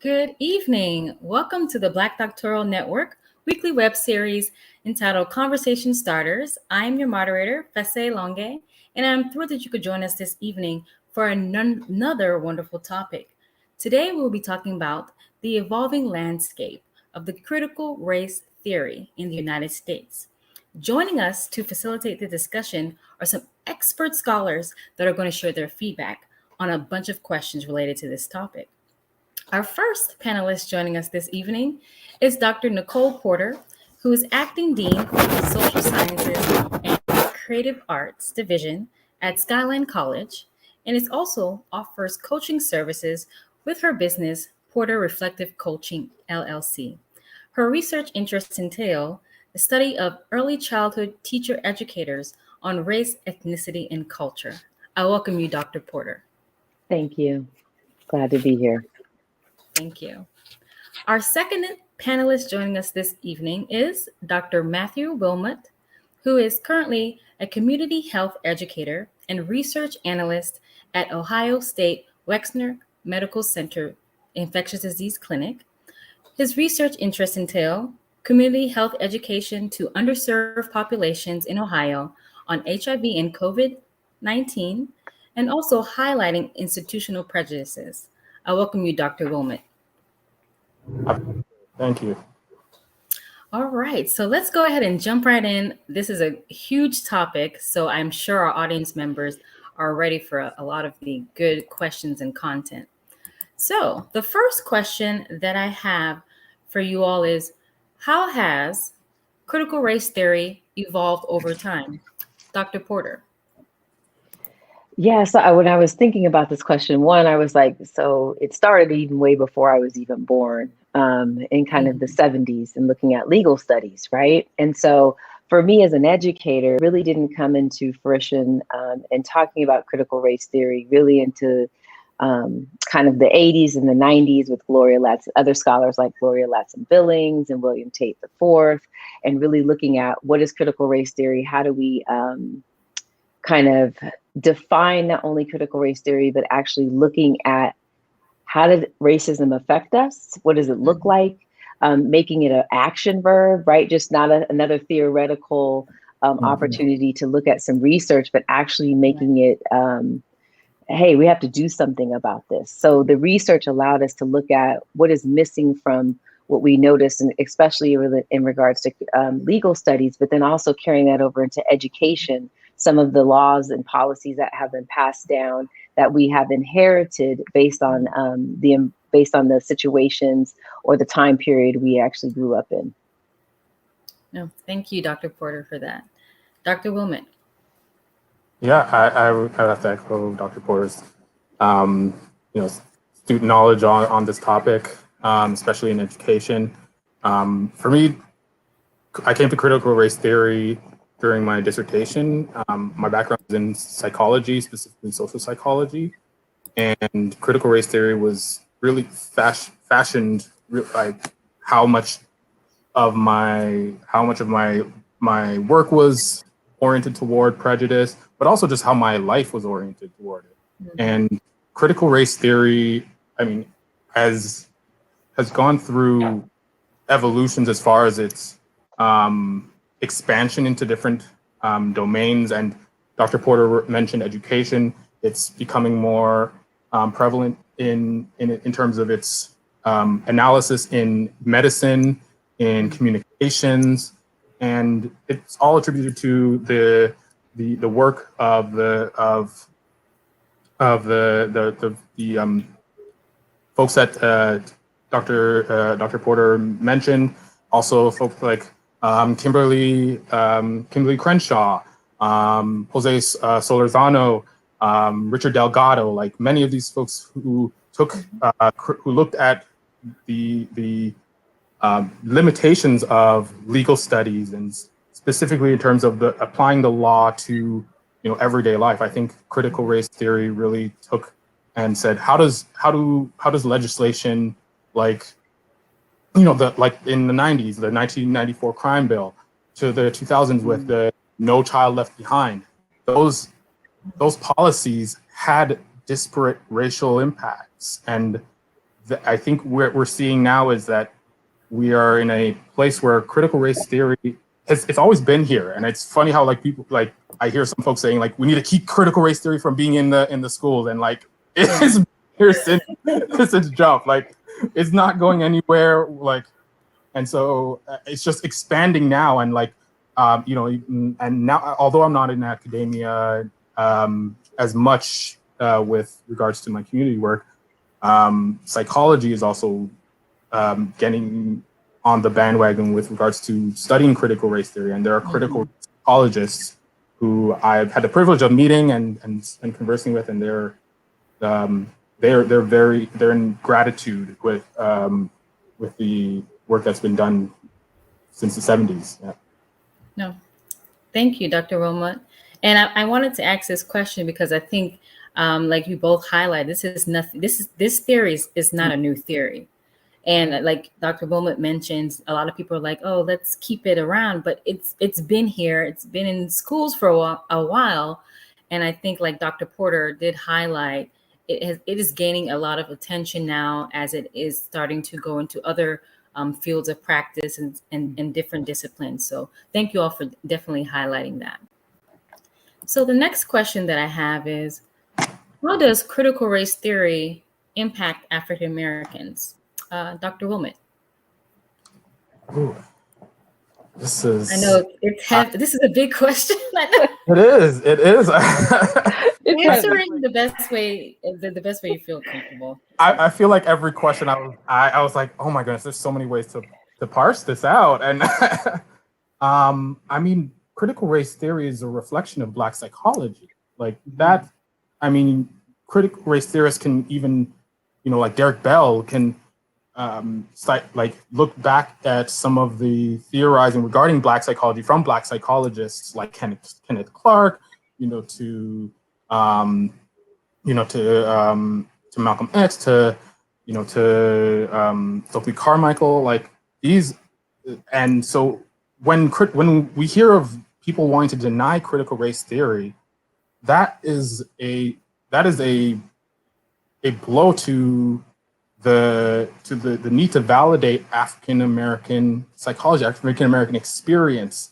Good evening. Welcome to the Black Doctoral Network weekly web series entitled Conversation Starters. I'm your moderator, Fese Longe, and I'm thrilled that you could join us this evening for another wonderful topic. Today, we'll be talking about the evolving landscape of the critical race theory in the United States. Joining us to facilitate the discussion are some expert scholars that are going to share their feedback on a bunch of questions related to this topic. Our first panelist joining us this evening is Dr. Nicole Porter, who is Acting Dean for the Social Sciences and Creative Arts Division at Skyline College, and is also offers coaching services with her business, Porter Reflective Coaching, LLC. Her research interests entail the study of early childhood teacher educators on race, ethnicity, and culture. I welcome you, Dr. Porter. Thank you. Glad to be here. Thank you. Our second panelist joining us this evening is Dr. Matthew Wilmot, who is currently a community health educator and research analyst at Ohio State Wexner Medical Center Infectious Disease Clinic. His research interests entail community health education to underserved populations in Ohio on HIV and COVID-19, and also highlighting institutional prejudices. I welcome you, Dr. Wilmot. Thank you. All right, so let's go ahead and jump right in. This is a huge topic, so I'm sure our audience members are ready for a lot of the good questions and content. So the first question that I have for you all is, how has critical race theory evolved over time? Dr. Porter. Yeah, so when I was thinking about this question, I was like, so it started even way before I was even born, in kind of the 70s and looking at legal studies, right? And so for me as an educator, it really didn't come into fruition and talking about critical race theory really into kind of the 80s and the 90s with other scholars like Gloria Ladson-Billings and William Tate IV, and really looking at what is critical race theory, how do we kind of define not only critical race theory, but actually looking at how did racism affect us? What does it look like? Making it an action verb, right? Just not another theoretical opportunity to look at some research, but actually making it, hey, we have to do something about this. So the research allowed us to look at what is missing from what we noticed, and especially in regards to legal studies, but then also carrying that over into education. Some of the laws and policies that have been passed down that we have inherited based on the situations or the time period we actually grew up in. No, thank you, Dr. Porter, for that. Dr. Wilmot. Yeah, I would have to echo Dr. Porter's, student knowledge on this topic, especially in education. For me, I came to critical race theory during my dissertation. My background is in psychology, specifically social psychology, and critical race theory was really fashioned like how much of my work was oriented toward prejudice, but also just how my life was oriented toward it. Mm-hmm. And critical race theory, has gone through evolutions as far as its expansion into different domains. And Dr. Porter mentioned education. It's becoming more prevalent in terms of its analysis in medicine, in communications, and it's all attributed to the work of the folks that Dr. Porter mentioned. Also, folks like Kimberly Crenshaw, Jose Solorzano, Richard Delgado, like many of these folks who looked at the limitations of legal studies, and specifically in terms of applying the law to everyday life. I think critical race theory really took and said, how does legislation like in the 90s, the 1994 crime bill, to the 2000s with the No Child Left Behind, those policies had disparate racial impacts, and I think what we're seeing now is that we are in a place where critical race theory it's always been here. And it's funny how like people like I hear some folks saying like we need to keep critical race theory from being in the schools, and like it's been here since jump. Like it's not going anywhere. Like, and so it's just expanding now, and like you know, and now although I'm not in academia as much with regards to my community work, psychology is also getting on the bandwagon with regards to studying critical race theory, and there are critical psychologists who I've had the privilege of meeting and conversing with, and they're in gratitude with the work that's been done since the 70s. Yeah. No, thank you, Dr. Wilmot. And I wanted to ask this question because I think, like you both highlight, this is nothing. This theory is not a new theory. And like Dr. Wilmot mentions, a lot of people are like, "Oh, let's keep it around," but it's been here. It's been in schools for a while, and I think, like Dr. Porter did highlight, it is gaining a lot of attention now as it is starting to go into other fields of practice and different disciplines. So thank you all for definitely highlighting that. So the next question that I have is, how does critical race theory impact African Americans? Dr. Wilmot. Ooh, this is. I know this is a big question. It is. It is. Answering the best way you feel comfortable. I feel like every question I was like, oh my goodness, there's so many ways to parse this out. And I mean, critical race theory is a reflection of Black psychology. Like that, I mean, critical race theorists can even, you know, like Derek Bell can look back at some of the theorizing regarding Black psychology from Black psychologists like Kenneth Clark, to Malcolm X, to Stokely Carmichael, like these. And so when we hear of people wanting to deny critical race theory, that is a blow to the need to validate African American psychology, African American experience,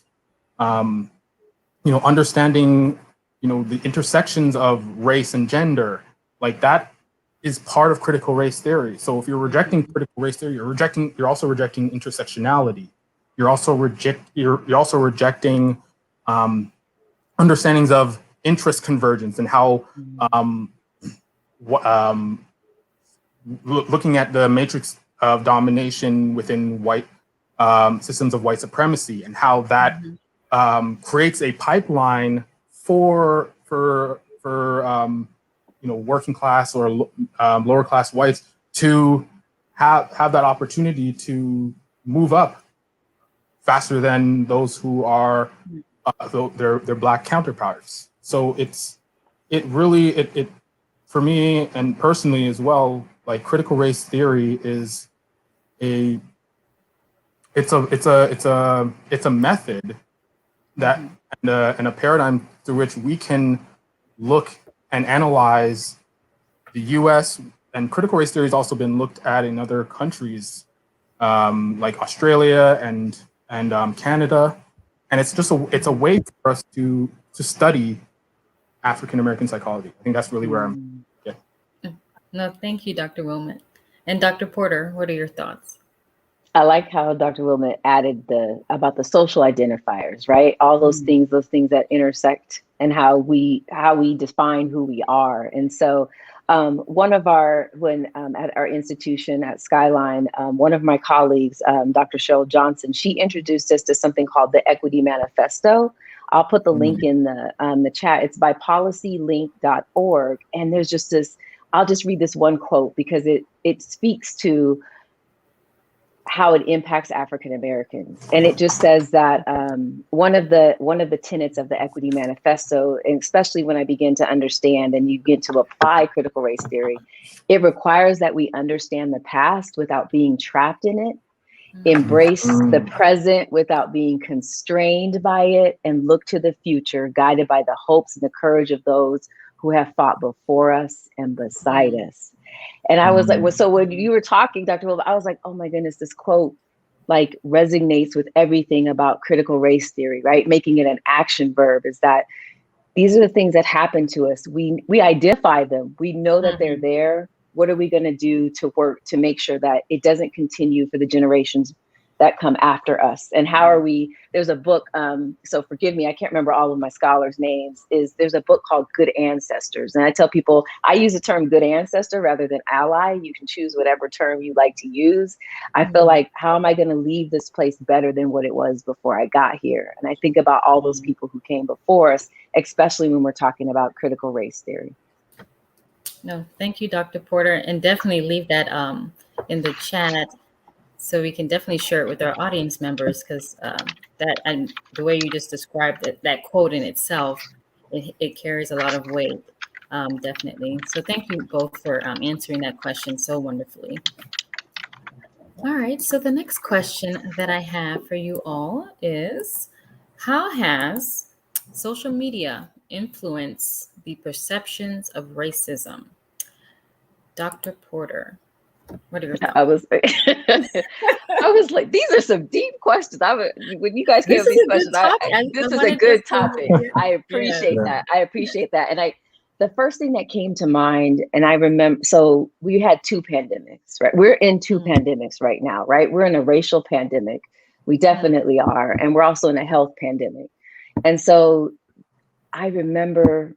understanding, the intersections of race and gender, like that is part of critical race theory. So if you're rejecting critical race theory, you're also rejecting intersectionality. You're also rejecting understandings of interest convergence and how looking at the matrix of domination within white systems of white supremacy, and how that creates a pipeline for working class or lower class whites to have that opportunity to move up faster than those who are their Black counterparts. So it really for me and personally as well, like critical race theory is a method that and a paradigm through which we can look and analyze the U.S. and critical race theory has also been looked at in other countries like Australia and Canada, and it's a way for us to study African American psychology. I think that's really where I'm. Yeah. No, thank you, Dr. Wilmot. And Dr. Porter, what are your thoughts? I like how Dr. Wilmot added about the social identifiers, right? All those things that intersect, and how we define who we are. And so at our institution at Skyline, one of my colleagues, Dr. Cheryl Johnson, she introduced us to something called the Equity Manifesto. I'll put the link in the chat. It's by policylink.org. And there's just this, I'll just read this one quote because it speaks to how it impacts African Americans. And it just says that one of the tenets of the Equity Manifesto, and especially when I begin to understand and you get to apply critical race theory, it requires that we understand the past without being trapped in it, embrace the present without being constrained by it, and look to the future guided by the hopes and the courage of those who have fought before us and beside us. And I was like, well, so when you were talking, Dr. Wolf, I was like, oh my goodness, this quote like resonates with everything about critical race theory, right? Making it an action verb is that these are the things that happen to us. We identify them. We know that they're there. What are we going to do to work to make sure that it doesn't continue for the generations that come after us? And how are we? There's a book. So forgive me, I can't remember all of my scholars' names. There's a book called Good Ancestors, and I tell people I use the term good ancestor rather than ally. You can choose whatever term you like to use. I feel like, how am I going to leave this place better than what it was before I got here? And I think about all those people who came before us, especially when we're talking about critical race theory. No, thank you, Dr. Porter, and definitely leave that in the chat so we can definitely share it with our audience members, because that, and the way you just described it, that quote in itself, it carries a lot of weight, definitely. So thank you both for answering that question so wonderfully. All right, so the next question that I have for you all is, how has social media influenced the perceptions of racism? Dr. Porter, what are your thoughts? I was like, these are some deep questions. When you guys came with these questions, this is a good topic. I appreciate that. I appreciate that. And the first thing that came to mind, and I remember, so we had two pandemics, right? We're in two pandemics right now, right? We're in a racial pandemic. We definitely are. And we're also in a health pandemic. And so I remember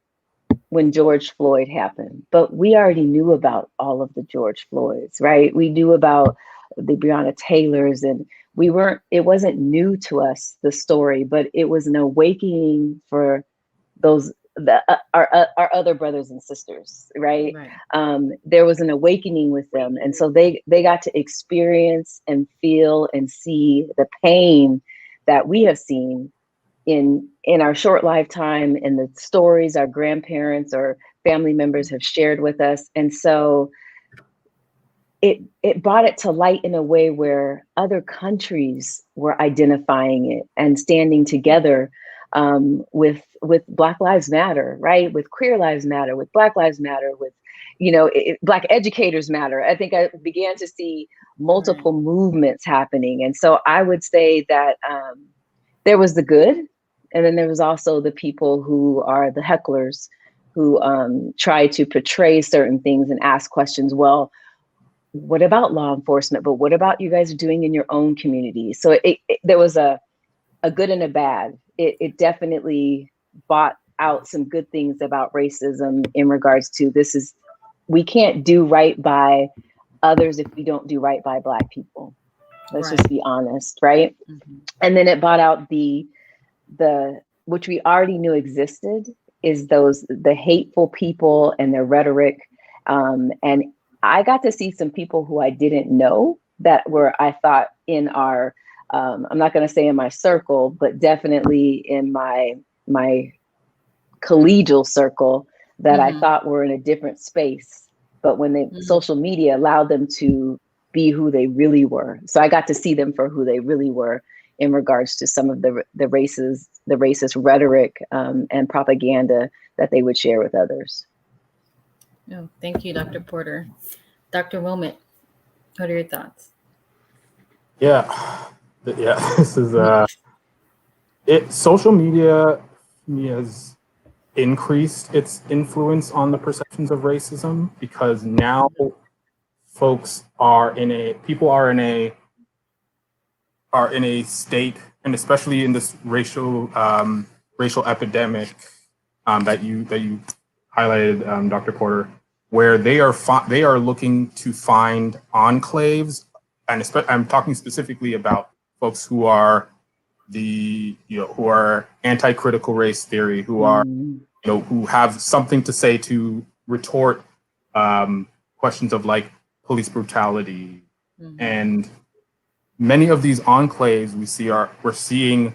when George Floyd happened, but we already knew about all of the George Floyds, right? We knew about the Breonna Taylors, and it wasn't new to us, the story, but it was an awakening for our other brothers and sisters, right? There was an awakening with them. And so they got to experience and feel and see the pain that we have seen in our short lifetime, and the stories our grandparents or family members have shared with us. And so it brought it to light in a way where other countries were identifying it and standing together with Black Lives Matter, right? With Queer Lives Matter, with Black Lives Matter, with, Black Educators Matter. I think I began to see multiple movements happening. And so I would say that there was the good, and then there was also the people who are the hecklers, who try to portray certain things and ask questions. Well, what about law enforcement? But what about you guys are doing in your own community? So there was a good and a bad. It definitely brought out some good things about racism in regards to we can't do right by others if we don't do right by Black people. Let's just be honest, right? And then it brought out the which we already knew existed, is the hateful people and their rhetoric. And I got to see some people who I didn't know that were, I thought, in our, I'm not going to say in my circle, but definitely in my collegial circle, that I thought were in a different space. But when social media allowed them to be who they really were. So I got to see them for who they really were in regards to some of the racist rhetoric and propaganda that they would share with others. Oh, thank you, Dr. Porter. Dr. Wilmot, what are your thoughts? Yeah, this is social media has increased its influence on the perceptions of racism, because now people are in a state, and especially in this racial epidemic that you highlighted, Dr. Porter, where they are looking to find enclaves, and I'm talking specifically about folks who are who are anti-critical race theory, who are who have something to say to retort questions of like police brutality. And many of these enclaves we're seeing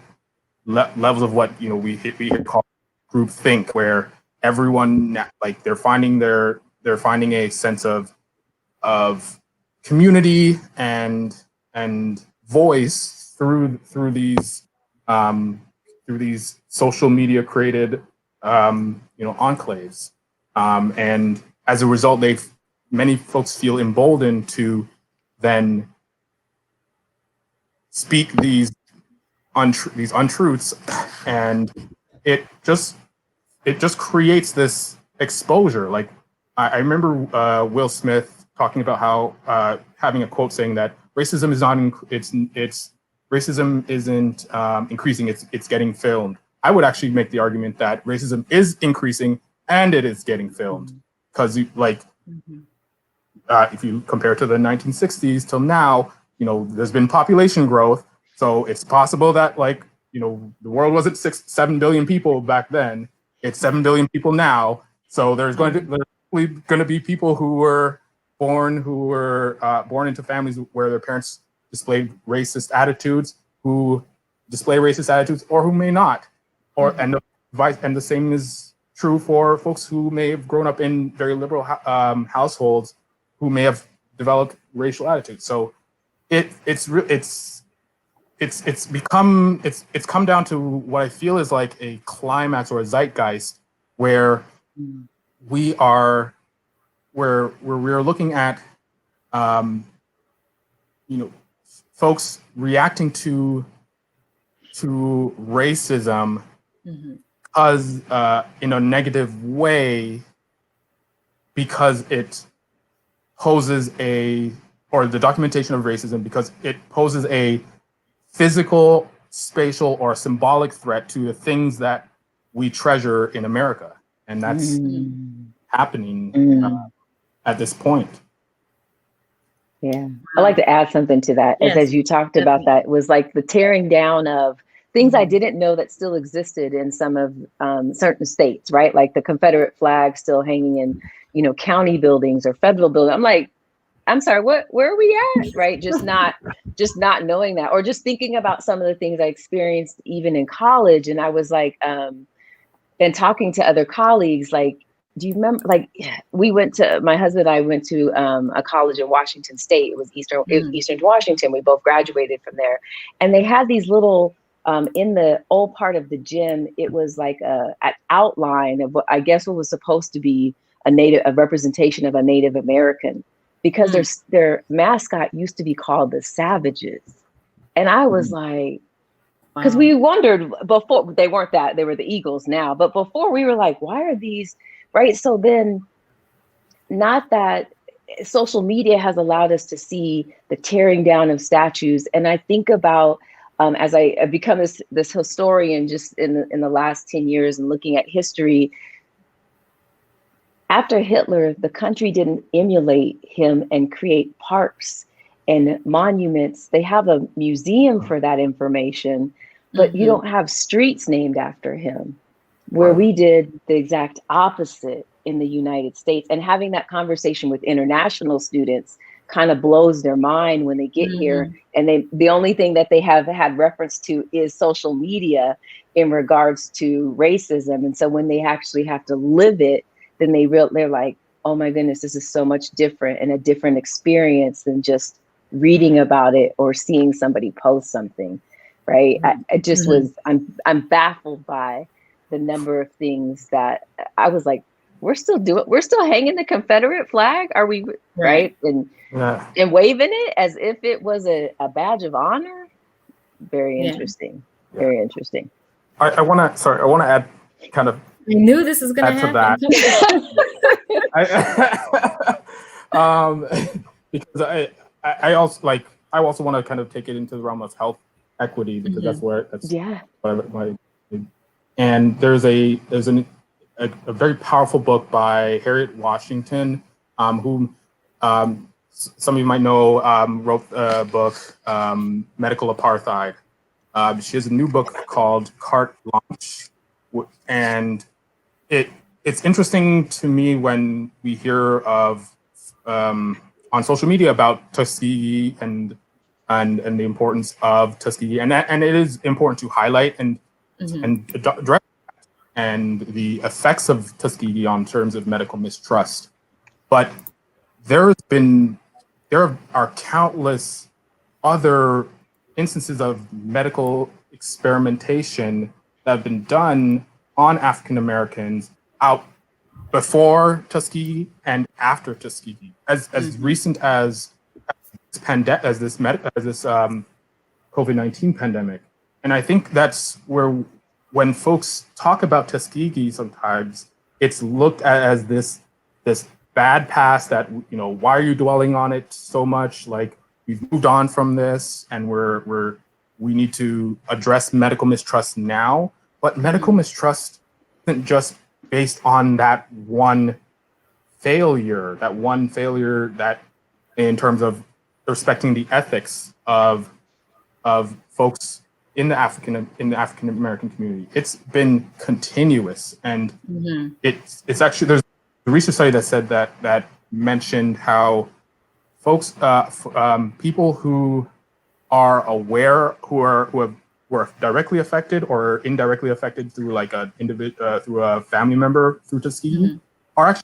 levels of what we call group think, where everyone, like, they're finding a sense of community and voice through these social media created enclaves, and as a result many folks feel emboldened to then speak these untruths, and it just creates this exposure. Like I remember Will Smith talking about how having a quote saying that racism is not racism isn't increasing, it's getting filmed. I would actually make the argument that racism is increasing and it is getting filmed, because if you compare to the 1960s till now, there's been population growth. So it's possible that the world wasn't 7 billion people back then. It's 7 billion people now. So there's going to be people who were born into families where their parents displayed racist attitudes, who display racist attitudes, or who may not. And the same is true for folks who may have grown up in very liberal households, who may have developed racial attitudes. So it's come down to what I feel is like a climax or a zeitgeist where we're looking at folks reacting to racism because in a negative way, because it poses or the documentation of racism, because it poses a physical, spatial, or symbolic threat to the things that we treasure in America. And that's happening at this point. Yeah. I'd like to add something to that. Yes, as you talked about that, it was like the tearing down of things I didn't know that still existed in some of certain states, right? Like the Confederate flag still hanging in, county buildings or federal buildings. I'm like, I'm sorry, where are we at? Right. Just not knowing that, or just thinking about some of the things I experienced even in college. And I was like, and talking to other colleagues, like, do you remember, like, my husband and I went to a college in Washington State. It was Eastern Washington. We both graduated from there. And they had these little, in the old part of the gym, it was like an outline of what I guess what was supposed to be a representation of a Native American, because their mascot used to be called the Savages. And I was like, because we wondered before, they weren't that, they were the Eagles now, but before we were like, why are these, right? So then, not that social media has allowed us to see the tearing down of statues. And I think about, as I've become this historian just in the last 10 years and looking at history, after Hitler, the country didn't emulate him and create parks and monuments. They have a museum for that information, but you don't have streets named after him, where we did the exact opposite in the United States. And having that conversation with international students kind of blows their mind when they get here. And the only thing that they have had reference to is social media in regards to racism. And so when they actually have to live it, then they're like, oh my goodness, this is so much different and a different experience than just reading about it or seeing somebody post something, right? I just I'm baffled by the number of things that I was like, we're still hanging the Confederate flag? Are we right? And waving it as if it was a badge of honor? Very interesting. Yeah. Very interesting. I want to add kind of. I knew this was going to happen. Because I also want to kind of take it into the realm of health equity, because that's what and there's a very powerful book by Harriet Washington, who some of you might know, wrote a book, Medical Apartheid. She has a new book called Carte Blanche, and it's interesting to me when we hear of on social media about Tuskegee and the importance of Tuskegee, and it is important to highlight and address and the effects of Tuskegee on terms of medical mistrust. But there are countless other instances of medical experimentation that have been done on African Americans before Tuskegee and after Tuskegee, as recent as this COVID-19 pandemic. And I think that's where, when folks talk about Tuskegee, sometimes it's looked at as this bad past that, why are you dwelling on it so much? Like, we've moved on from this, and we need to address medical mistrust now. But medical mistrust isn't just based on that one failure that, in terms of respecting the ethics of folks in the African American community. It's been continuous, and it's actually, there's a research study that said that mentioned how folks, people who are aware, who were directly affected or indirectly affected through like through a family member through Tuskegee, are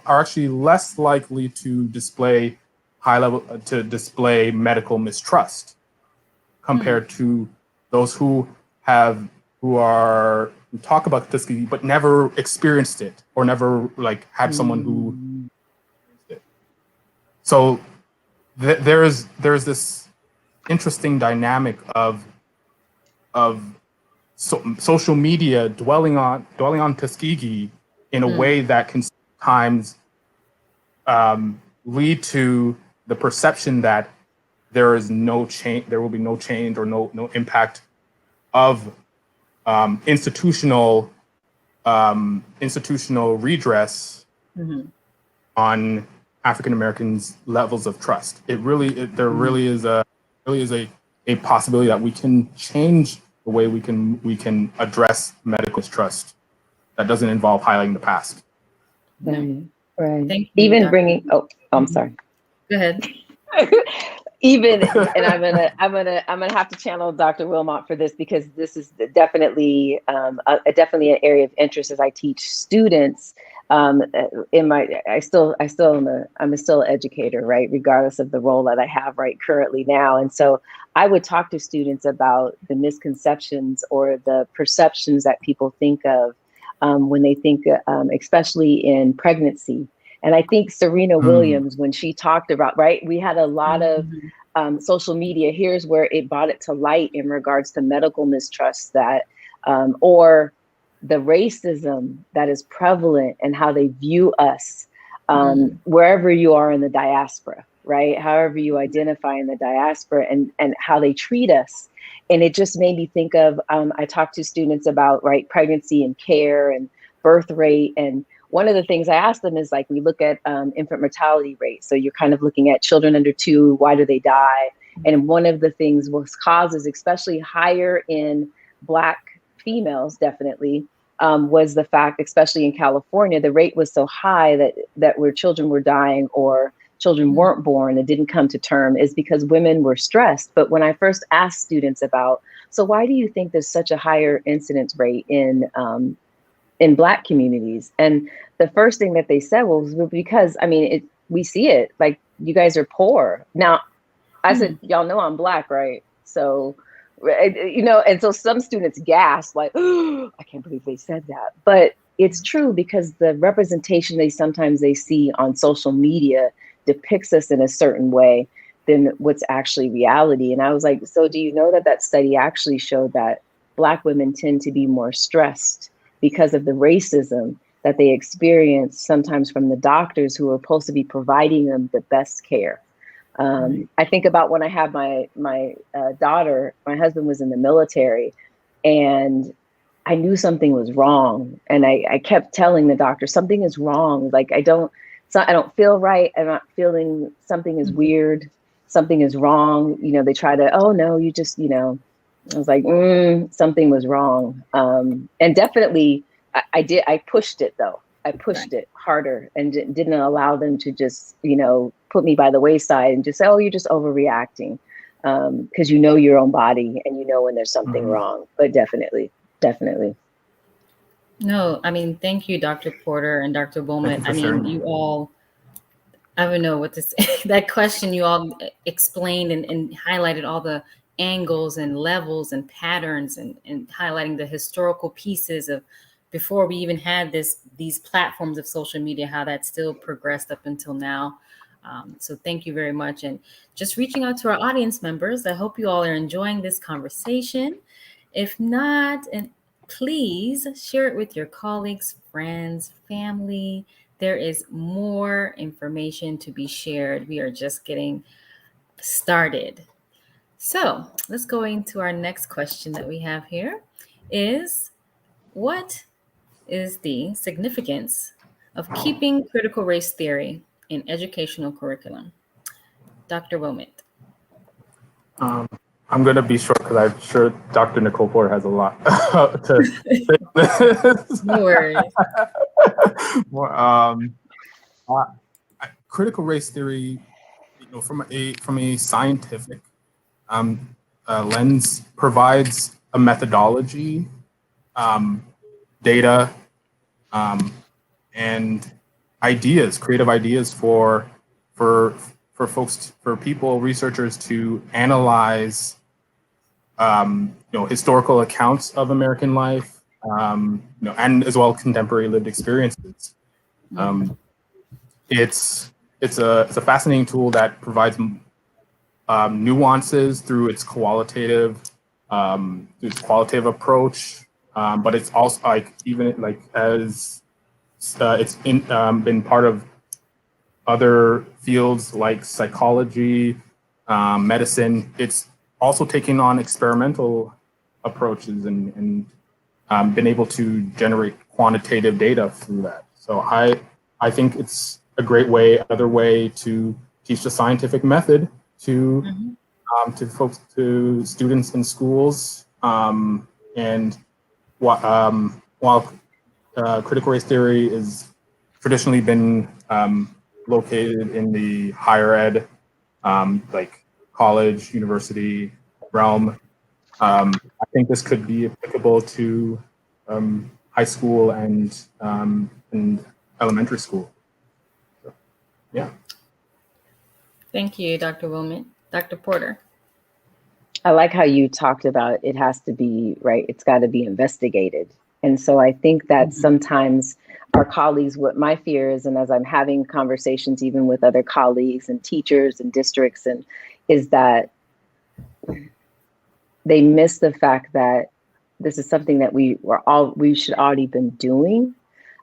actually less likely to display medical mistrust compared to those who talk about Tuskegee but never experienced it, or never like had someone who experienced it. So there's this interesting dynamic of social media dwelling on Tuskegee in a way that can sometimes lead to the perception that there will be no change or no impact of institutional redress on African Americans' levels of trust. There really is a possibility that we can change the way we can address medical mistrust that doesn't involve highlighting the past. Right. Thank you, Even Dr. bringing. Oh, I'm sorry. Go ahead. Even, and I'm gonna have to channel Dr. Wilmot for this, because this is definitely definitely an area of interest as I teach students. I'm still an educator, right? Regardless of the role that I have right currently now. And so I would talk to students about the misconceptions or the perceptions that people think of when they think, especially in pregnancy. And I think Serena Williams, when she talked about, right, we had a lot of social media. Here's where it brought it to light in regards to medical mistrust or the racism that is prevalent and how they view us wherever you are in the diaspora, right? However you identify in the diaspora, and how they treat us. And it just made me think of, I talked to students about, right, pregnancy and care and birth rate. And one of the things I asked them is, like, we look at infant mortality rate. So you're kind of looking at children under 2, why do they die? And one of the things was causes, especially higher in Black females, definitely, was the fact, especially in California, the rate was so high that where children were dying or children weren't born and didn't come to term, is because women were stressed. But when I first asked students about, so why do you think there's such a higher incidence rate in Black communities? And the first thing that they said was, because, I mean, we see it, like, you guys are poor. Now, I said, y'all know I'm Black, right? So, and so some students gasp, like, oh, I can't believe they said that. But it's true, because the representation they see on social media depicts us in a certain way than what's actually reality. And I was like, so do you know that study actually showed that Black women tend to be more stressed because of the racism that they experience sometimes from the doctors who are supposed to be providing them the best care. I think about when I had my daughter, my husband was in the military, and I knew something was wrong. And I kept telling the doctor, something is wrong. Like, I don't feel right. I'm not feeling, something is weird. Something is wrong. They try to, oh no, you just, I was like, something was wrong. And definitely I pushed it though. I pushed it harder and didn't allow them to just, put me by the wayside and just say, oh, you're just overreacting. Because your own body and when there's something wrong. But definitely. No, I mean, thank you, Dr. Porter and Dr. Bowman. I mean, you all, I don't know what to say. That question, you all explained and highlighted all the angles and levels and patterns and highlighting the historical pieces of before we even had these platforms of social media, how that still progressed up until now. So thank you very much. And just reaching out to our audience members, I hope you all are enjoying this conversation. If not, and please share it with your colleagues, friends, family. There is more information to be shared. We are just getting started. So let's go into our next question that we have here is, what is the significance of keeping critical race theory in educational curriculum? Dr. Wilmot. Um, I'm going to be short because I'm sure Dr. Nicole Porter has a lot to say. No worries. More, critical race theory, from a scientific lens, provides a methodology, data, and ideas, creative ideas for folks, for people, researchers to analyze, historical accounts of American life, and as well contemporary lived experiences. It's a fascinating tool that provides nuances through its qualitative approach, but it's also as it's been part of other fields like psychology, medicine. It's also taken on experimental approaches and been able to generate quantitative data through that. So I think it's a great way, another way to teach the scientific method to folks, to students in schools. And while critical race theory is traditionally been located in the higher ed, like college, university realm, I think this could be applicable to high school and elementary school. So, yeah. Thank you, Dr. Wilmot. Dr. Porter. I like how you talked about it has to be, right, it's got to be investigated. And so I think that sometimes our colleagues, what my fear is, and as I'm having conversations even with other colleagues and teachers and districts, and is that they miss the fact that this is something that we should already been doing.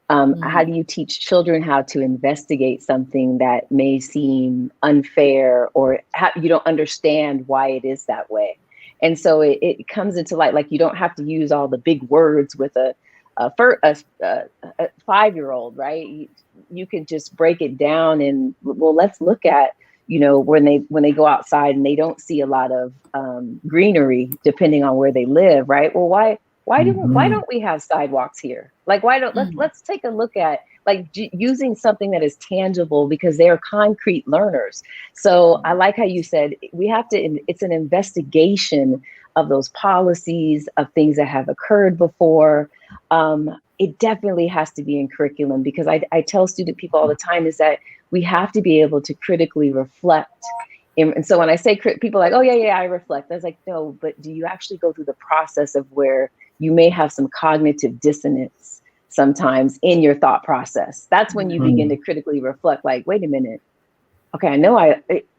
How do you teach children how to investigate something that may seem unfair, or you don't understand why it is that way? And so it comes into light, like you don't have to use all the big words with a 5-year-old, right? You can just break it down and, well, let's look at, when they go outside and they don't see a lot of greenery, depending on where they live, right? Well, why don't we have sidewalks here? Like, let's take a look at using something that is tangible, because they are concrete learners. So I like how you said it's an investigation of those policies, of things that have occurred before. It definitely has to be in curriculum, because I tell people all the time is that we have to be able to critically reflect. And so when I say people are like, oh yeah, I reflect. I was like, no, but do you actually go through the process of where you may have some cognitive dissonance sometimes in your thought process? That's when you begin to critically reflect, like, wait a minute. Okay, I know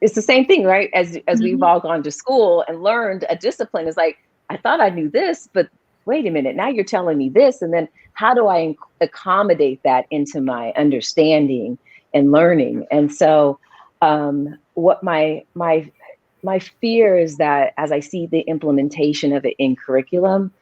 it's the same thing, right? As we've all gone to school and learned a discipline. It's like, I thought I knew this, but wait a minute, now you're telling me this. And then how do I accommodate that into my understanding and learning? And so what my fear is that as I see the implementation of it in curriculum,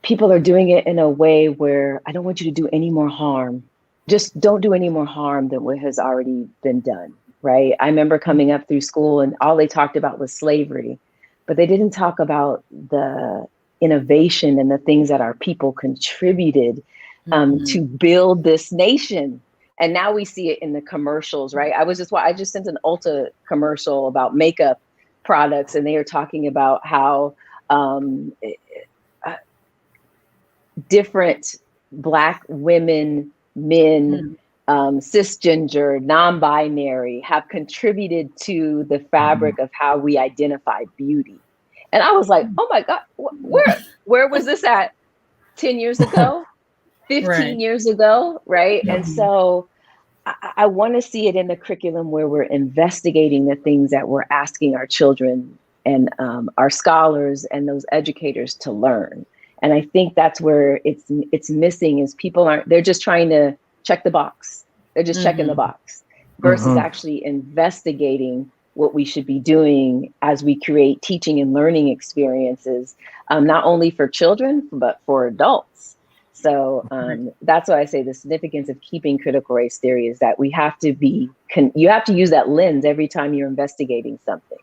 people are doing it in a way where I don't want you to do any more harm. Just don't do any more harm than what has already been done, right? I remember coming up through school and all they talked about was slavery, but they didn't talk about the innovation and the things that our people contributed to build this nation. And now we see it in the commercials, right? I just sent an Ulta commercial about makeup products, and they are talking about how different Black women, men, cisgender, non-binary have contributed to the fabric of how we identify beauty. And I was like, oh my God, where was this at 10 years ago, 15 Right. years ago, right? Yeah. And so I want to see it in the curriculum where we're investigating the things that we're asking our children and our scholars and those educators to learn. And I think that's where it's missing is people they're just trying to check the box. They're just checking the box versus actually investigating what we should be doing as we create teaching and learning experiences, not only for children, but for adults. So that's why I say the significance of keeping critical race theory is that we have to you have to use that lens every time you're investigating something.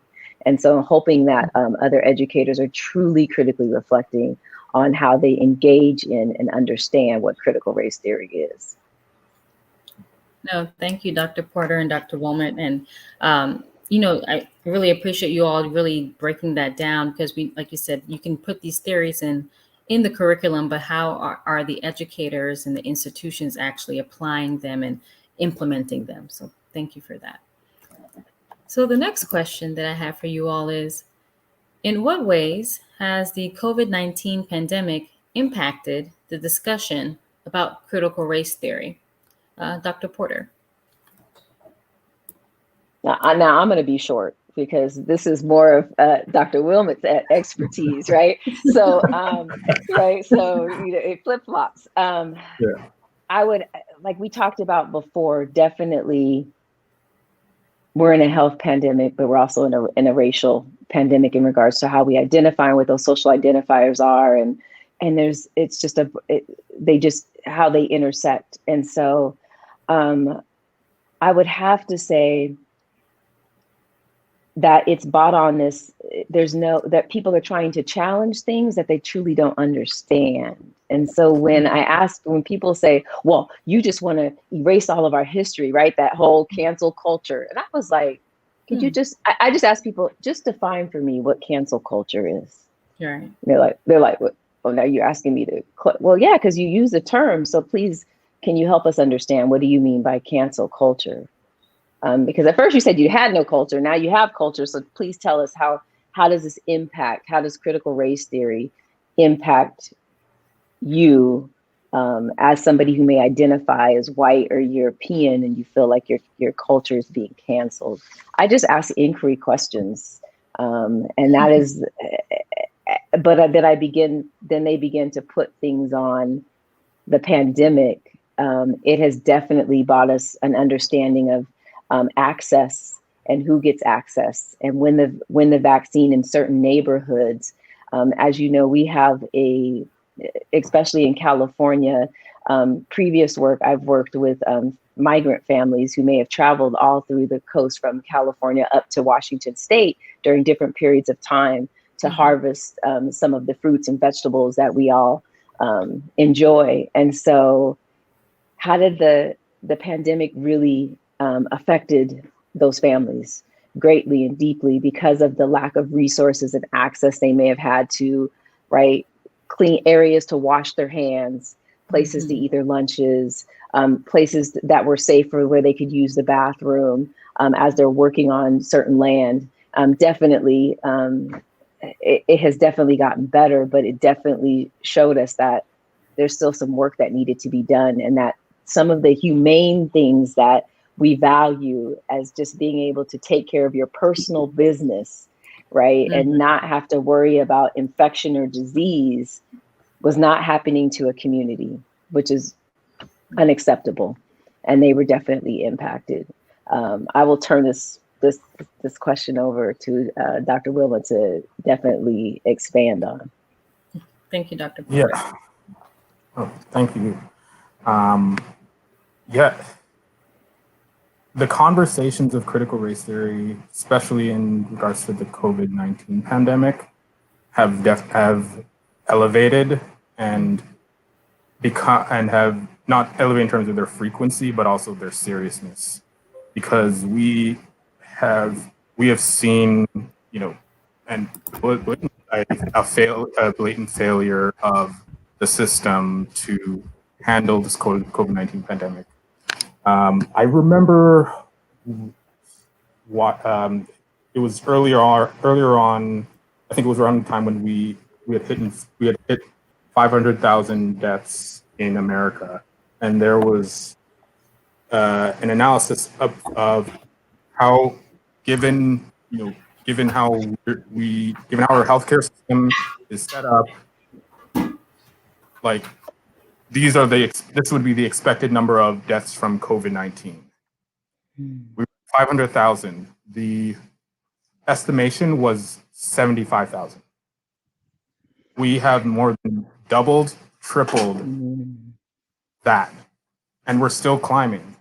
And so I'm hoping that other educators are truly critically reflecting on how they engage in and understand what critical race theory is. No, thank you, Dr. Porter and Dr. Wilmot. And, I really appreciate you all really breaking that down because like you said, you can put these theories in the curriculum, but how are the educators and the institutions actually applying them and implementing them? So thank you for that. So the next question that I have for you all is, in what ways has the COVID-19 pandemic impacted the discussion about critical race theory? Dr. Porter. Now I'm going to be short because this is more of Dr. Wilmot's expertise, right? So, right. So, it flip flops. Yeah. I would, like we talked about before, definitely we're in a health pandemic, but we're also in a racial pandemic in regards to how we identify what those social identifiers are. And it's just how they intersect. And so I would have to say that it's bought on this, that people are trying to challenge things that they truly don't understand. And so when people say, well, you just want to erase all of our history, right? That whole cancel culture. And I was like, could you I just ask people, just define for me what cancel culture is. Right. They're like, well, now you're asking me to, well, yeah, because you use the term. So please, can you help us understand, what do you mean by cancel culture? Because at first you said you had no culture, now you have culture. So please tell us how does this impact, how does critical race theory impact you as somebody who may identify as white or European and you feel like your culture is being canceled? I just ask inquiry questions. And that is, but then they begin to put things on the pandemic. It has definitely brought us an understanding of access and who gets access, and when the vaccine in certain neighborhoods, as you know, we have especially in California, previous work I've worked with migrant families who may have traveled all through the coast from California up to Washington State during different periods of time to harvest some of the fruits and vegetables that we all enjoy. And so how did the pandemic really affected those families greatly and deeply because of the lack of resources and access they may have had to, right, clean areas to wash their hands, places to eat their lunches, places that were safer where they could use the bathroom as they're working on certain land. Definitely, it has definitely gotten better, but it definitely showed us that there's still some work that needed to be done, and that some of the humane things that we value as just being able to take care of your personal business, right, and not have to worry about infection or disease was not happening to a community, which is unacceptable. And they were definitely impacted. I will turn this question over to Dr. Wilma to definitely expand on. Thank you, Dr. Porter. Yeah. Oh, thank you. Yeah. The conversations of critical race theory, especially in regards to the COVID-19 pandemic, have elevated and have not elevated in terms of their frequency, but also their seriousness, because we have seen, and a blatant failure of the system to handle this COVID-19 pandemic. I remember what it was earlier on. I think it was around the time when we had hit 500,000 deaths in America, and there was an analysis of how, given given how given how our healthcare system is set up, like this would be the expected number of deaths from COVID-19. 500,000. The estimation was 75,000. We have more than doubled, tripled that, and we're still climbing.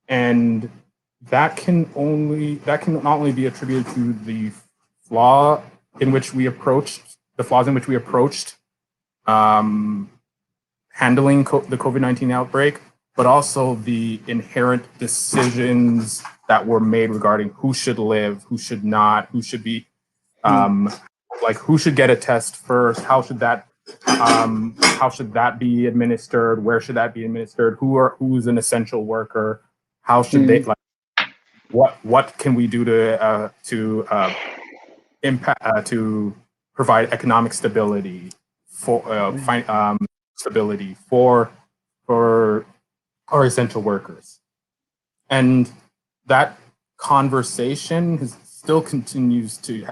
And that can not only be attributed to the flaws in which we approached handling the COVID-19 outbreak, but also the inherent decisions that were made regarding who should live, who should not, who should be, who should get a test first, how should that be administered, where should that be administered, who's an essential worker, how should they, what can we do to provide economic stability for our essential workers. And that conversation still continues to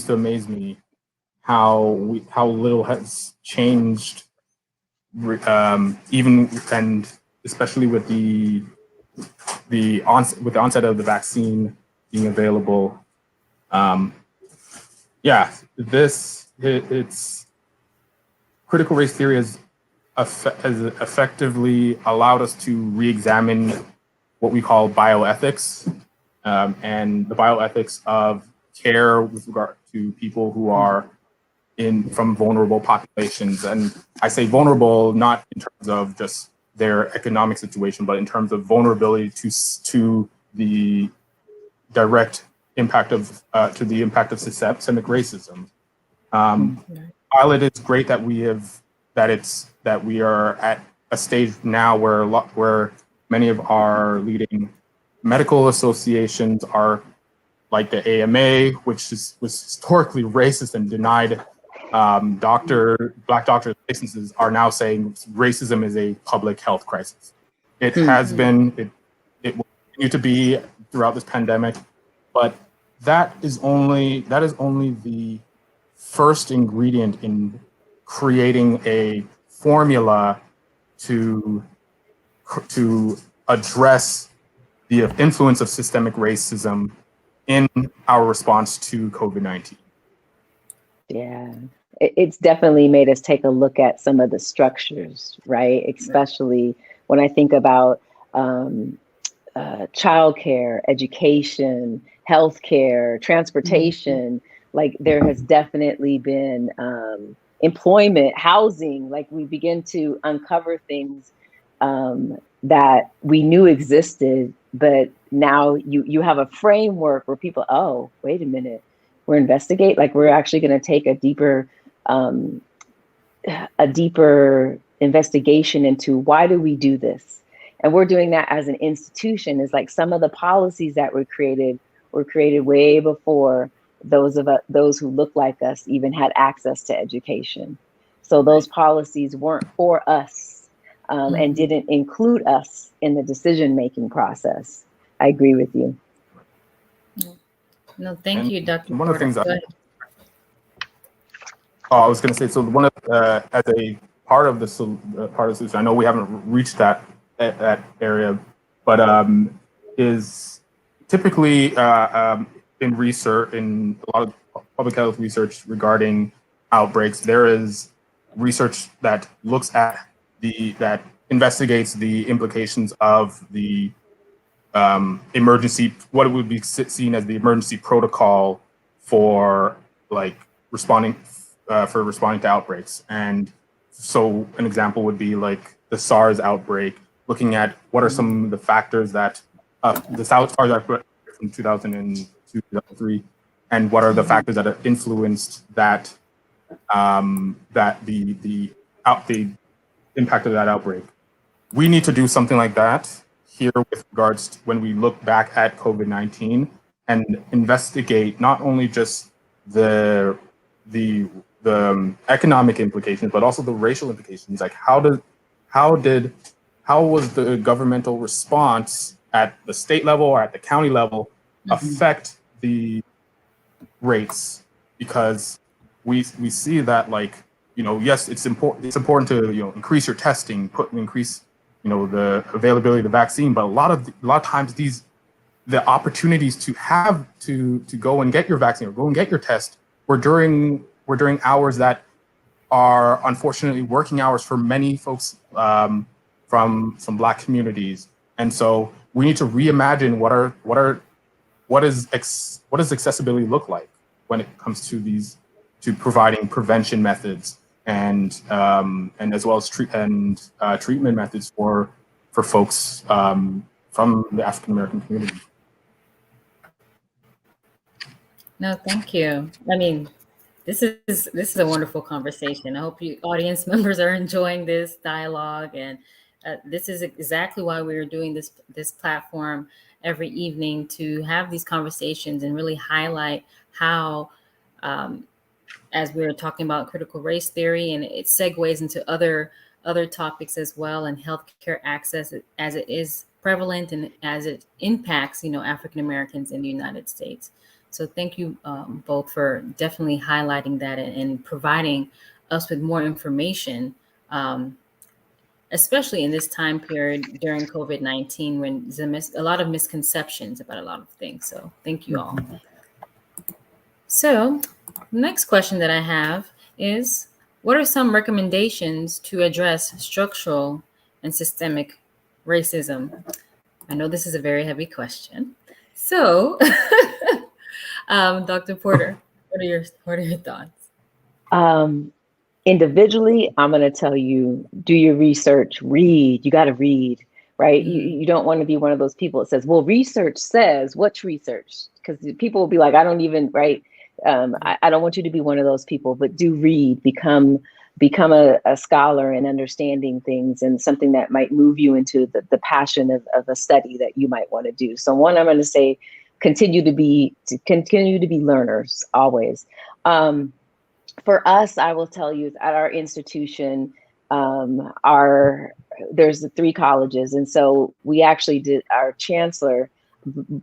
amaze me how little has changed, even, and especially with the onset of the vaccine being available. It's critical race theory has effectively allowed us to re-examine what we call bioethics, and the bioethics of care with regard to people who are from vulnerable populations. And I say vulnerable not in terms of just their economic situation, but in terms of vulnerability to the direct impact of systemic racism. While it is great that we are at a stage now where many of our leading medical associations are, like the AMA, which was historically racist and denied Black doctors' licenses, are now saying racism is a public health crisis. It has been, it will continue to be throughout this pandemic, but that is only the first ingredient in creating a formula to address the influence of systemic racism in our response to COVID-19. Yeah, it's definitely made us take a look at some of the structures, right? Especially when I think about childcare, education, healthcare, transportation. Like there has definitely been employment, housing. Like we begin to uncover things that we knew existed, but now you have a framework where people, oh, wait a minute, we're actually going to take a deeper investigation into why do we do this? And we're doing that as an institution. Is like some of the policies that were created way before those who look like us even had access to education. So those policies weren't for us and didn't include us in the decision-making process. I agree with you. No, thank you, Dr. One of the things I was going to say, so one of as a part of the solution, I know we haven't reached that area, but is typically in research, in a lot of public health research regarding outbreaks, there is research that looks at that investigates the implications of the emergency, what would be seen as the emergency protocol for responding to outbreaks. And so an example would be like the SARS outbreak, looking at what are some of the factors that the SARS outbreak from 2002, 2003, and what are the factors that have influenced the impact of that outbreak. We need to do something like that here with regards to when we look back at COVID-19 and investigate not only just the economic implications, but also the racial implications. Like how was the governmental response at the state level or at the county level affect the rates? Because we see that, like, yes, it's important to increase your testing, increase the availability of the vaccine, but a lot of times the opportunities to go and get your vaccine or go and get your test were during hours that are unfortunately working hours for many folks from Black communities. And so we need to reimagine what does accessibility look like when it comes to providing prevention methods and as well as treatment methods for folks from the African American community. No, thank you. I mean, this is a wonderful conversation. I hope you audience members are enjoying this dialogue, and this is exactly why we are doing this platform every evening, to have these conversations and really highlight how, as we were talking about critical race theory, and it segues into other topics as well, and healthcare access as it is prevalent and as it impacts African Americans in the United States. So thank you both for definitely highlighting that and providing us with more information, especially in this time period during COVID-19, when there's a lot of misconceptions about a lot of things. So thank you all. So next question that I have is, what are some recommendations to address structural and systemic racism? I know this is a very heavy question. So Dr. Porter, what are your thoughts? Individually, I'm going to tell you, do your research, read. You got to read, right? You don't want to be one of those people that says, well, research says, what's research? Because people will be like, I don't even, right? I don't want you to be one of those people, but do read, become a scholar and understanding things, and something that might move you into the passion of a study that you might want to do. So one, I'm going to say, continue to be learners always. For us, I will tell you, at our institution, there's the 3 colleges. And so we actually did our chancellor,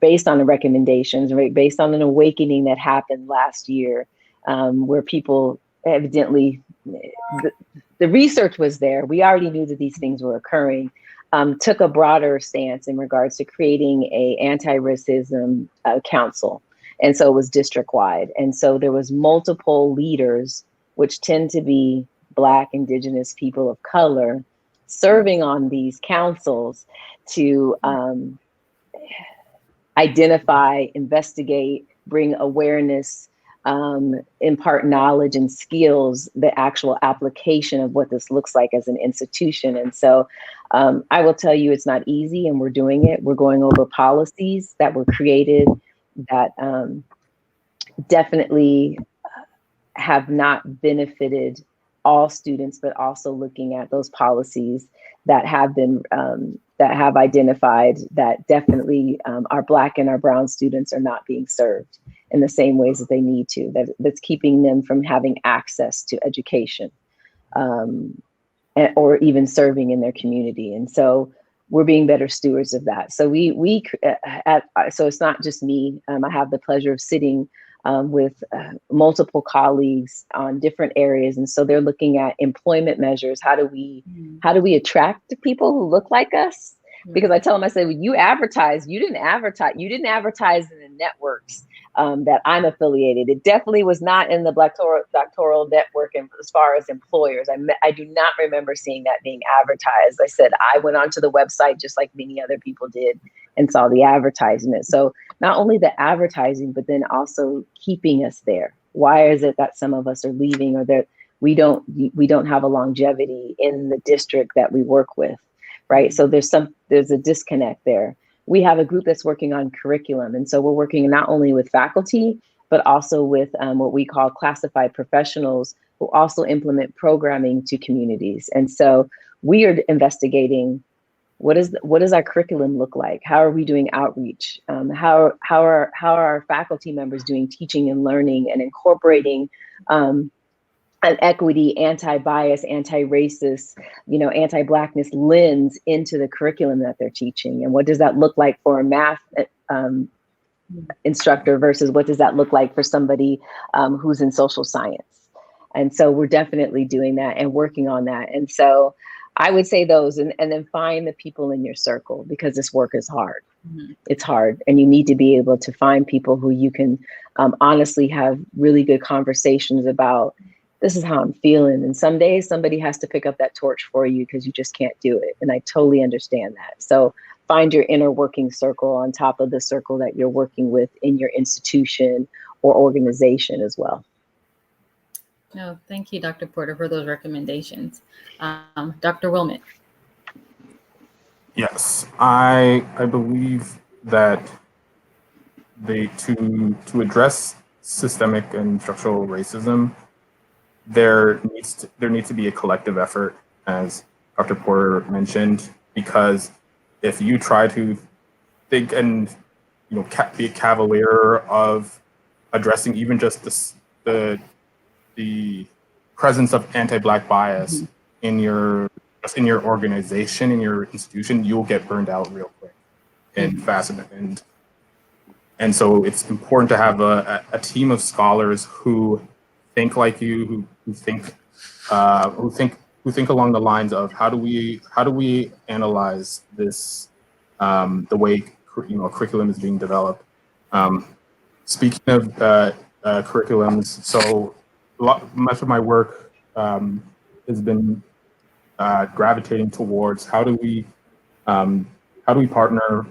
based on the recommendations, right, based on an awakening that happened last year, where people evidently, the research was there. We already knew that these things were occurring. Took a broader stance in regards to creating a anti-racism council. And so it was district-wide. And so there was multiple leaders, which tend to be Black, Indigenous, people of color, serving on these councils to identify, investigate, bring awareness, impart knowledge and skills, the actual application of what this looks like as an institution. And so I will tell you, it's not easy, and we're doing it. We're going over policies that were created that definitely have not benefited all students, but also looking at those policies that have been that have identified that definitely our Black and our brown students are not being served in the same ways that they need to, that's keeping them from having access to education or even serving in their community. And so we're being better stewards of that. So so it's not just me. I have the pleasure of sitting with multiple colleagues on different areas. And so they're looking at employment measures. How do we attract people who look like us? Because I tell them, I say, well, you didn't advertise in the networks that I'm affiliated. It definitely was not in the Black doctoral network. And as far as employers, I do not remember seeing that being advertised. I said, I went onto the website just like many other people did and saw the advertisement. So not only the advertising, but then also keeping us there. Why is it that some of us are leaving, or that we don't have a longevity in the district that we work with, right? So there's a disconnect there. We have a group that's working on curriculum. And so we're working not only with faculty, but also with what we call classified professionals who also implement programming to communities. And so we are investigating, what does our curriculum look like? How are we doing outreach? How are our faculty members doing teaching and learning and incorporating an equity, anti-bias, anti-racist, anti-Blackness lens into the curriculum that they're teaching? And what does that look like for a math instructor versus what does that look like for somebody who's in social science? And so we're definitely doing that and working on that. And so I would say those, and then find the people in your circle, because this work is hard. Mm-hmm. It's hard. And you need to be able to find people who you can honestly have really good conversations about, this is how I'm feeling. And some days somebody has to pick up that torch for you because you just can't do it. And I totally understand that. So find your inner working circle on top of the circle that you're working with in your institution or organization as well. No, thank you, Dr. Porter, for those recommendations. Dr. Wilmot. Yes, I believe that to address systemic and structural racism, there needs to be a collective effort, as Dr. Porter mentioned, because if you try to think and be a cavalier of addressing even just the presence of anti-Black bias in your organization, in your institution, you'll get burned out real quick and fast. And so it's important to have a team of scholars who think like you, who think along the lines of how do we analyze this, the way curriculum is being developed. Speaking of curriculums, so much of my work has been gravitating towards how do we partner,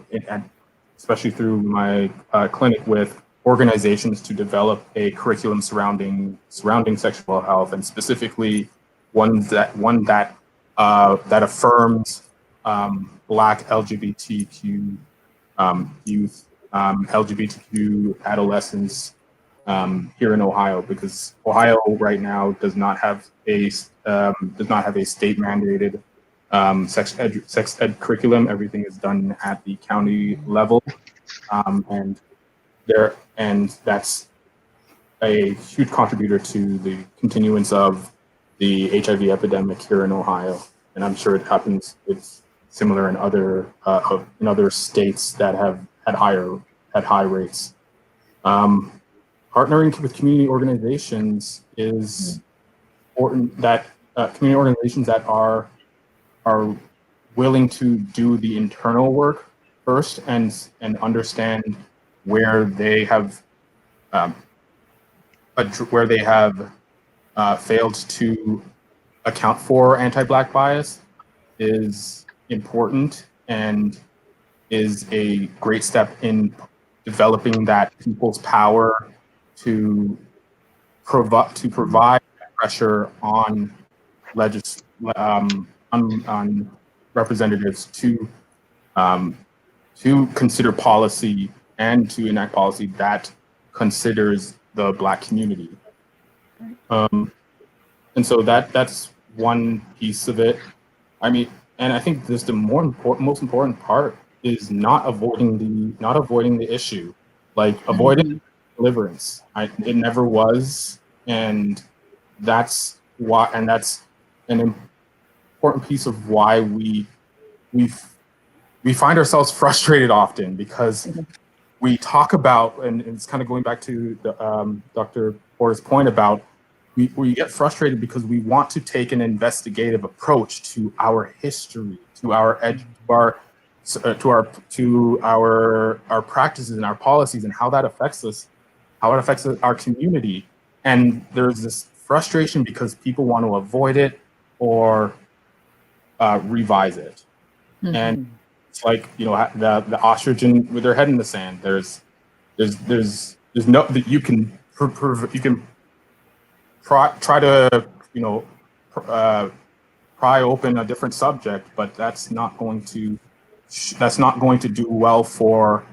especially through my clinic, with organizations to develop a curriculum surrounding sexual health, and specifically one that affirms Black LGBTQ youth, LGBTQ adolescents here in Ohio, because Ohio right now does not have a state mandated sex ed curriculum. Everything is done at the county level, and that's a huge contributor to the continuance of the HIV epidemic here in Ohio. And I'm sure it happens. It's similar in other states that have had high rates. Partnering with community organizations is important. That community organizations that are willing to do the internal work first and understand where they have failed to account for anti-Black bias is important, and is a great step in developing that people's power to provide pressure on on representatives to consider policy and to enact policy that considers the Black community. And so that's one piece of it. I mean, and I think this the most important part is not avoiding the issue, like avoiding deliverance. It never was, and that's why, and that's an important piece of why we find ourselves frustrated often, because we talk about, and it's kind of going back to the, Dr. Porter's point about we get frustrated because we want to take an investigative approach to our history, to our practices and our policies, and how that affects us, how it affects our community. And there's this frustration because people want to avoid it or revise it. And it's like, the ostrich with their head in the sand. There's no that you can try to pry open a different subject, but that's not going to do well for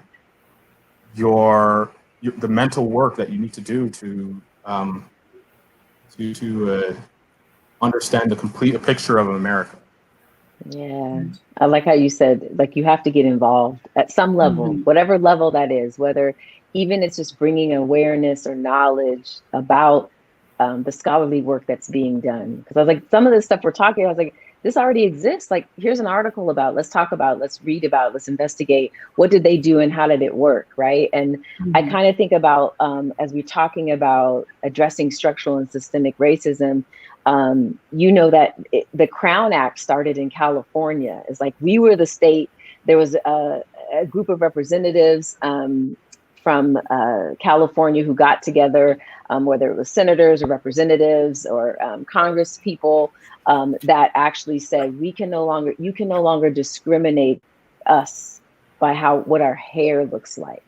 the mental work that you need to do to understand the complete picture of America. Yeah, I like how you said, like, you have to get involved at some level, whatever level that is, whether even it's just bringing awareness or knowledge about the scholarly work that's being done. Because I was like, some of this stuff we're talking, I was like, this already exists. Like, here's an article about, let's talk about, let's read about, let's investigate. What did they do and how did it work, right? And I kind of think about, as we're talking about addressing structural and systemic racism, you know that the Crown Act started in California. It's like we were the state. There was a group of representatives from California who got together, whether it was senators or representatives or Congress people, that actually said you can no longer discriminate us by what our hair looks like.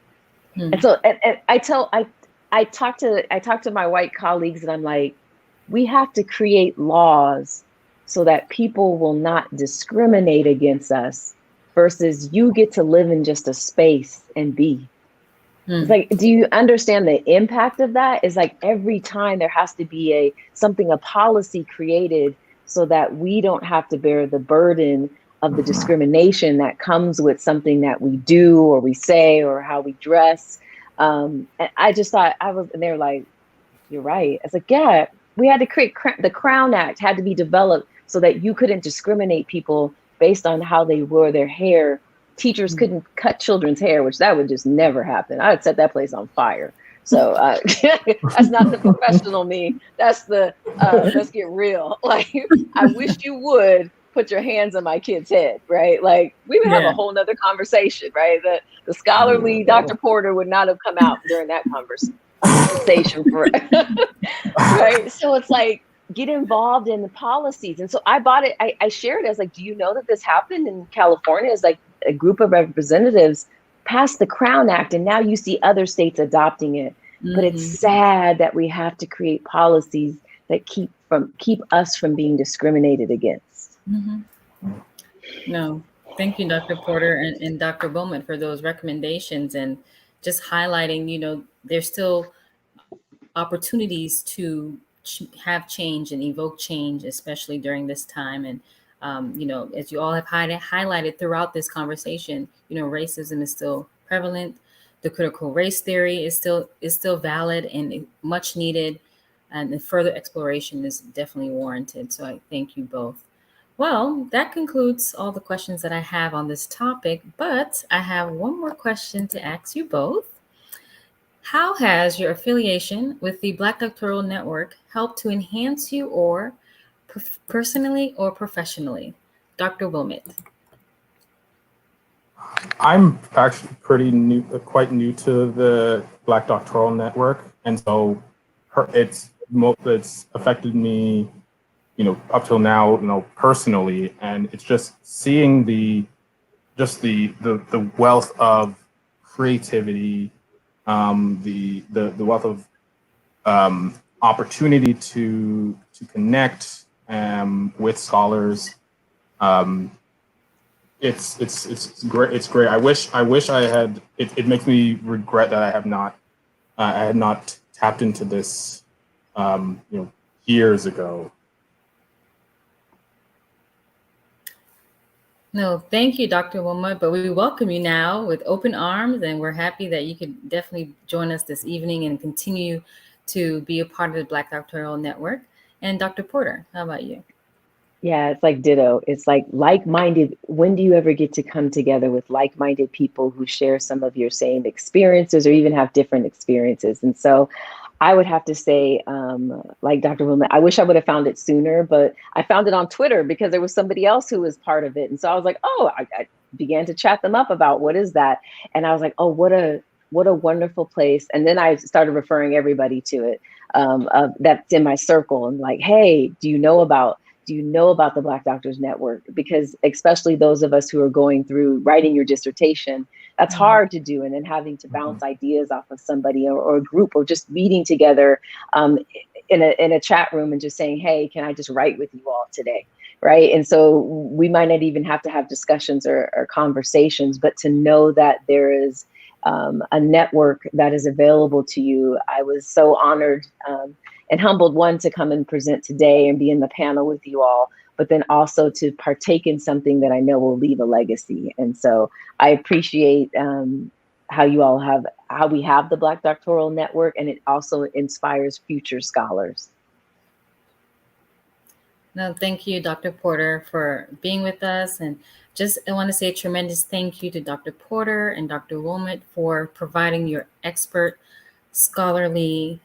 And so and I talk to my white colleagues and I'm like, we have to create laws so that people will not discriminate against us versus you get to live in just a space and be. It's like, do you understand the impact of that? It's like every time there has to be a policy created so that we don't have to bear the burden of the discrimination that comes with something that we do or we say or how we dress. And I just thought and they were like, you're right. It's like, yeah, we had to create the Crown Act had to be developed so that you couldn't discriminate people based on how they wore their hair. Teachers couldn't cut children's hair, which that would just never happen. I'd set that place on fire. So that's not the professional me. That's the let's get real. Like, I wish you would put your hands on my kid's head, right? Like, we would have a whole nother conversation, right? The scholarly Dr. Porter would not have come out during that conversation for right. So it's like, get involved in the policies. And so I bought it. I shared it. I was like, do you know that this happened in California? It's like a group of representatives passed the Crown Act, and now you see other states adopting it. But it's sad that we have to create policies that keep us from being discriminated against. No, thank you, Dr. Porter and Dr. Bowman, for those recommendations and just highlighting, there's still opportunities to have change and evoke change, especially during this time. And, as you all have highlighted throughout this conversation, racism is still prevalent. The critical race theory is still valid and much needed. And the further exploration is definitely warranted. So I thank you both. Well, that concludes all the questions that I have on this topic, but I have one more question to ask you both. How has your affiliation with the Black Doctoral Network helped to enhance you or personally or professionally? Dr. Wilmot. I'm actually quite new to the Black Doctoral Network, and so it's affected me, up till now, personally, and it's just seeing the wealth of creativity, the wealth of opportunity to connect with scholars. It's great. It's great. I wish I had. It makes me regret that I had not tapped into this, years ago. No, thank you, Dr. Wilmot, but we welcome you now with open arms, and we're happy that you could definitely join us this evening and continue to be a part of the Black Doctoral Network. And Dr. Porter, how about you? Yeah, it's like ditto. It's like-minded. When do you ever get to come together with like-minded people who share some of your same experiences or even have different experiences? And so I would have to say, like Dr. Wilmot, I wish I would have found it sooner, but I found it on Twitter because there was somebody else who was part of it. And so I was like, oh, I began to chat them up about what is that? And I was like, oh, what a wonderful place. And then I started referring everybody to it, that's in my circle, and like, hey, do you know about the Black Doctors Network? Because especially those of us who are going through writing your dissertation, that's hard to do. And then having to bounce ideas off of somebody or a group, or just meeting together in a chat room and just saying, hey, can I just write with you all today? Right. And so we might not even have to have discussions or conversations, but to know that there is a network that is available to you. I was so honored and humbled, one, to come and present today and be in the panel with you all, but then also to partake in something that I know will leave a legacy. And so I appreciate how we have the Black Doctoral Network, and it also inspires future scholars. No, thank you, Dr. Porter, for being with us. And just I want to say a tremendous thank you to Dr. Porter and Dr. Wilmot for providing your expert, scholarly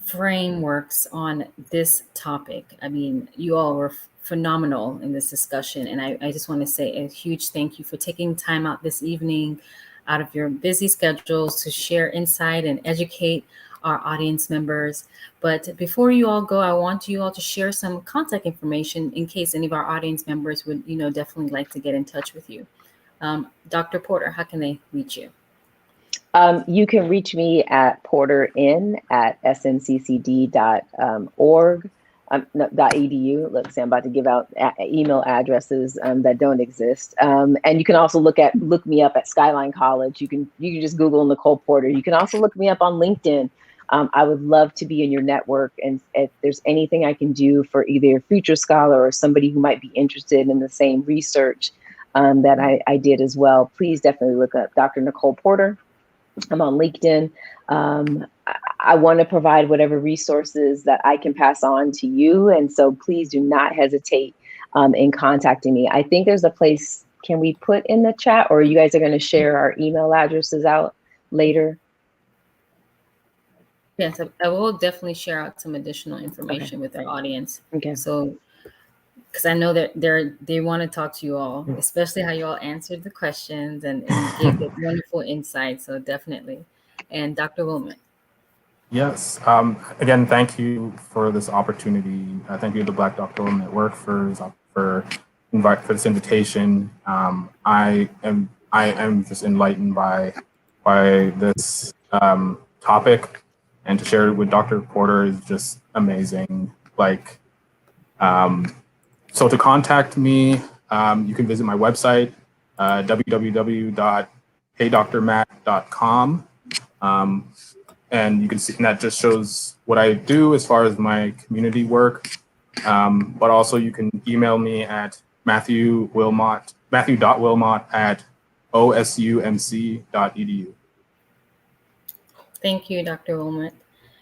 frameworks on this topic. I mean, you all were phenomenal in this discussion. And I just want to say a huge thank you for taking time out this evening out of your busy schedules to share insight and educate our audience members. But before you all go, I want you all to share some contact information in case any of our audience members would, definitely like to get in touch with you. Dr. Porter, how can they reach you? You can reach me at porterin@sncd.org. No, .edu. Let's say I'm about to give out email addresses that don't exist. And you can also look me up at Skyline College. You can just Google Nicole Porter. You can also look me up on LinkedIn. I would love to be in your network, and if there's anything I can do for either a future scholar or somebody who might be interested in the same research that I did as well, please definitely look up Dr. Nicole Porter. I'm on LinkedIn. I want to provide whatever resources that I can pass on to you. And so please do not hesitate in contacting me. I think there's a place, can we put in the chat, or you guys are going to share our email addresses out later? Yes, I will definitely share out some additional information with our audience. Okay. So, because I know that they want to talk to you all, especially how you all answered the questions and gave the wonderful insight. So definitely. And Dr. Wilmot. Yes. Again, thank you for this opportunity. Thank you to the Black Doctoral Network for this invitation. I am just enlightened by this topic, and to share it with Dr. Porter is just amazing. So to contact me, you can visit my website, www.heydrmatt.com. And you can see, and that just shows what I do as far as my community work. But also you can email me at matthew.wilmot@osumc.edu. Thank you, Dr. Wilmot.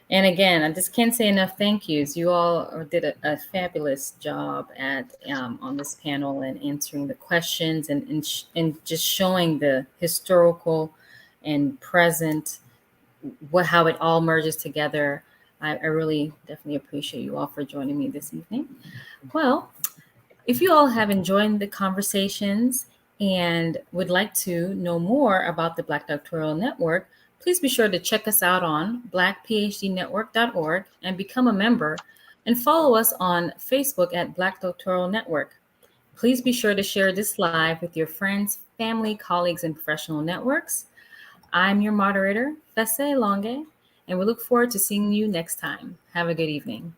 And again, I just can't say enough thank yous. You all did a fabulous job at on this panel and answering the questions and just showing the historical and present how it all merges together. I really definitely appreciate you all for joining me this evening. Well, if you all have enjoyed the conversations and would like to know more about the Black Doctoral Network, please be sure to check us out on blackphdnetwork.org and become a member, and follow us on Facebook at Black Doctoral Network. Please be sure to share this live with your friends, family, colleagues, and professional networks. I'm your moderator, Fesse Longe, and we look forward to seeing you next time. Have a good evening.